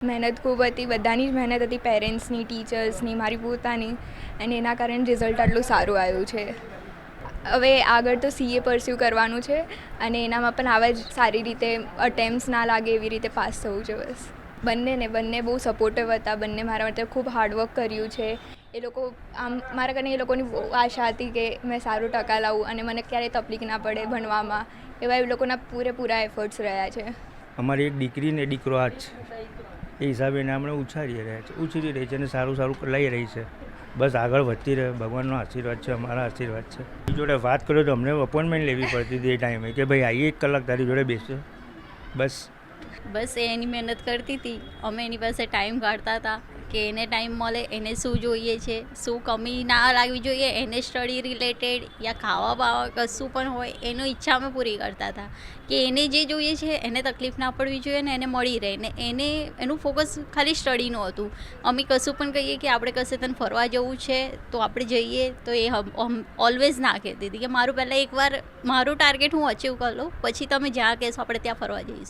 મહેનત ખૂબ હતી, બધાની જ મહેનત હતી, પેરેન્ટ્સની, ટીચર્સની, મારી પોતાની, અને એના કારણે રિઝલ્ટ આટલું સારું આવ્યું છે. હવે આગળ તો CA પરસ્યુ કરવાનું છે અને એનામાં પણ આવા જ સારી રીતે અટેમ્પ્ટ્સ ના લાગે એવી રીતે પાસ થવું છે બસ. બંને બહુ સપોર્ટિવ હતા, બંને મારા માટે ખૂબ હાર્ડવર્ક કર્યું છે. એ લોકો મારા કને એ લોકોની બહુ આશા હતી કે મેં સારું ટકા લાવું અને મને ક્યારેય તકલીફ ના પડે ભણવામાં, એવા એ લોકોના પૂરેપૂરા એફર્ટ્સ રહ્યા છે. અમારી એક દીકરી ને દીકરો આ જ એ હિસાબે એને આપણે ઉછેરી રહી છે અને સારું લઈ રહી છે. બસ આગળ વધતી રહે, ભગવાનનો આશીર્વાદ છે, અમારા આશીર્વાદ છે. એ જોડે વાત કરો તો અમને અપોઇન્ટમેન્ટ લેવી પડતી હતી એ ટાઈમે કે ભાઈ આવીએ 1 કલાક તારી જોડે બેસે. બસ એ એની મહેનત કરતી હતી, અમે એની પાસે ટાઈમ કાઢતા હતા કે એને ટાઈમ મળે, એને શું જોઈએ છે, શું કમી ના લાગવી જોઈએ, એને સ્ટડી રિલેટેડ યા ખાવા બાવા કશું પણ હોય એનો ઈચ્છા અમે પૂરી કરતા હતા કે એને જે જોઈએ છે એને તકલીફ ના પડવી જોઈએ ને એને મળી રહે ને એનું ફોકસ ખાલી સ્ટડીનું હતું. અમે કશું પણ કહીએ કે આપણે કશે તને ફરવા જવું છે તો આપણે જઈએ તો એ ઓલવેઝ ના કહેતી હતી કે મારું પહેલાં એકવાર મારું ટાર્ગેટ હું અચીવ કરી લઉં પછી તમે જ્યાં કહેશો આપણે ત્યાં ફરવા જઈશું.